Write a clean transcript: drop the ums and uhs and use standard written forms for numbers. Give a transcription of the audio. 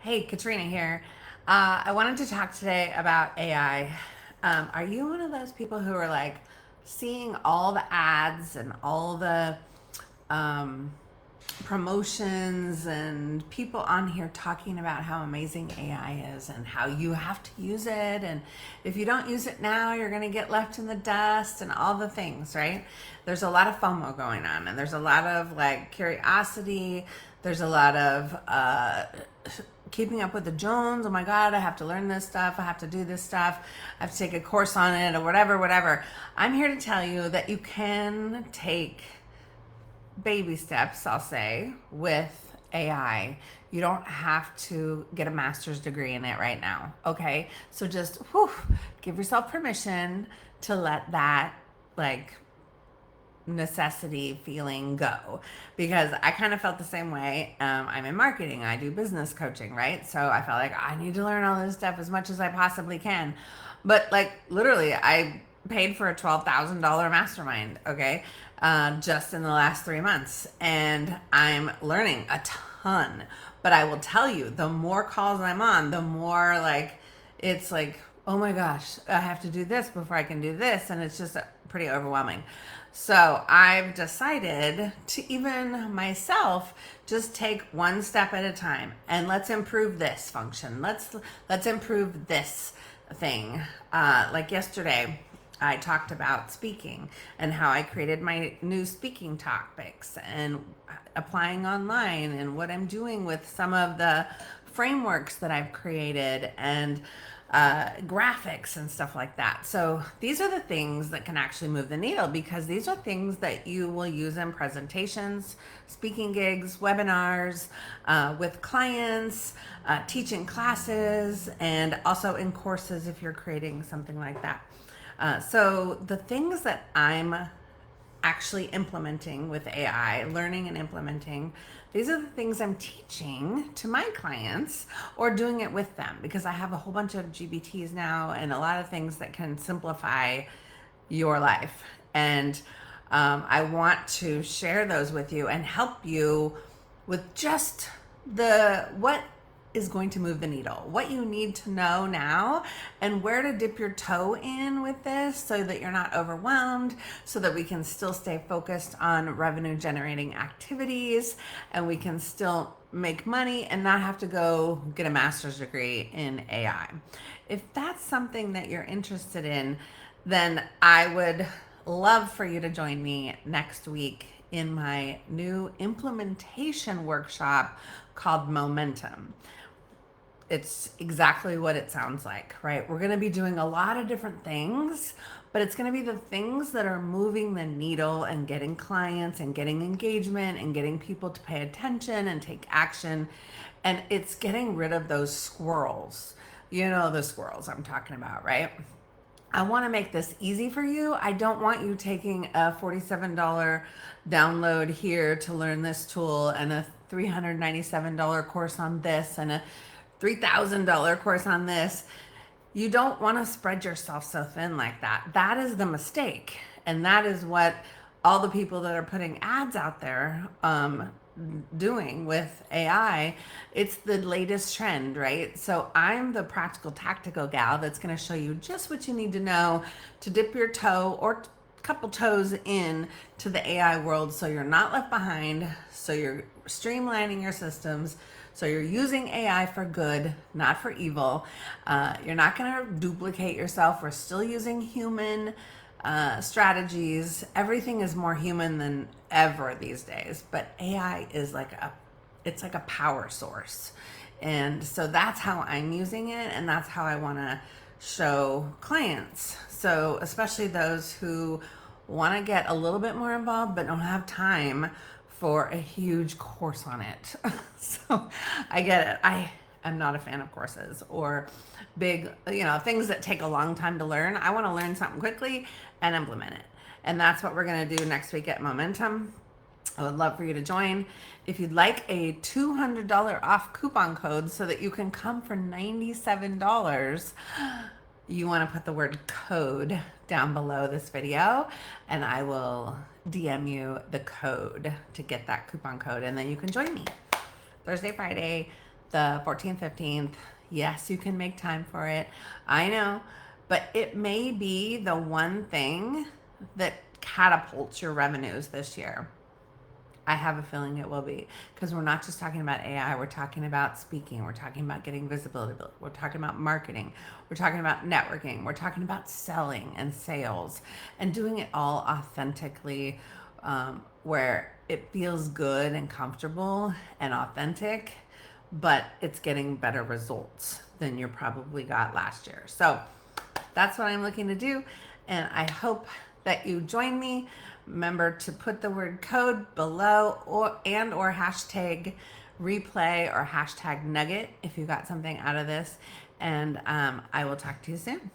Hey, Katrina here. I wanted to talk today about AI. Are you one of those people who are like seeing all the ads and all the um, promotions and people on here talking about how amazing AI is and how you have to use it? And if you don't use it now, you're going to get left in the dust and all the things, right? There's a lot of FOMO going on, and there's a lot of like curiosity. There's a lot of keeping up with the Jones. Oh my God, I have to learn this stuff. I have to do this stuff. I have to take a course on it or whatever. I'm here to tell you that you can take baby steps, I'll say, with AI. You don't have to get a master's degree in it right now. Okay. So just give yourself permission to let that like necessity feeling go, because I kind of felt the same way. I'm in marketing, I do business coaching, right? So I felt like I need to learn all this stuff as much as I possibly can. But like literally, I paid for a $12,000 mastermind, okay, just in the last 3 months. And I'm learning a ton. But I will tell you, the more calls I'm on, the more like it's like, oh my gosh, I have to do this before I can do this. And it's just pretty overwhelming. So I've decided to even myself just take one step at a time, and let's improve this function. Let's improve this thing. Like yesterday, I talked about speaking and how I created my new speaking topics and applying online and what I'm doing with some of the frameworks that I've created and graphics and stuff like that. So these are the things that can actually move the needle, because these are things that you will use in presentations, speaking gigs, webinars, with clients, teaching classes, and also in courses if you're creating something like that. So the things that I'm actually implementing with AI, learning and implementing, these are the things I'm teaching to my clients or doing it with them, because I have a whole bunch of GBTs now and a lot of things that can simplify your life. And I want to share those with you and help you with just what is going to move the needle, what you need to know now, and where to dip your toe in with this so that you're not overwhelmed, so that we can still stay focused on revenue generating activities and we can still make money and not have to go get a master's degree in AI. If that's something that you're interested in, then I would love for you to join me next week in my new implementation workshop called Momentum. It's exactly what it sounds like, right? We're going to be doing a lot of different things, but it's going to be the things that are moving the needle and getting clients and getting engagement and getting people to pay attention and take action. And it's getting rid of those squirrels. You know, the squirrels I'm talking about, right? I want to make this easy for you. I don't want you taking a $47 download here to learn this tool and a $397 course on this and a $3,000 course on this. You don't want to spread yourself so thin like that. That is the mistake. And that is what all the people that are putting ads out there doing with AI. It's the latest trend, right? So I'm the practical tactical gal that's going to show you just what you need to know to dip your toe or couple toes in to the AI world, so you're not left behind, so you're streamlining your systems, so you're using AI for good, not for evil. You're not going to duplicate yourself. We're still using human strategies. Everything is more human than ever these days, but AI is it's like a power source. And so that's how I'm using it, and that's how I want to show clients. So especially those who want to get a little bit more involved but don't have time for a huge course on it. So I get it. I am not a fan of courses or big, things that take a long time to learn. I want to learn something quickly and implement it. And that's what we're going to do next week at Momentum. I would love for you to join. If you'd like a $200 off coupon code so that you can come for $97, you want to put the word code down below this video, and I will DM you the code to get that coupon code, and then you can join me Thursday, Friday, the 14th, 15th. Yes, you can make time for it. I know, but it may be the one thing that catapults your revenues this year. I have a feeling it will be, because we're not just talking about AI, we're talking about speaking, we're talking about getting visibility, we're talking about marketing, we're talking about networking, we're talking about selling and sales, and doing it all authentically, where it feels good and comfortable and authentic, but it's getting better results than you probably got last year. So that's what I'm looking to do, and I hope that you join me. Remember to put the word code below, or hashtag replay or hashtag nugget if you got something out of this, and I will talk to you soon.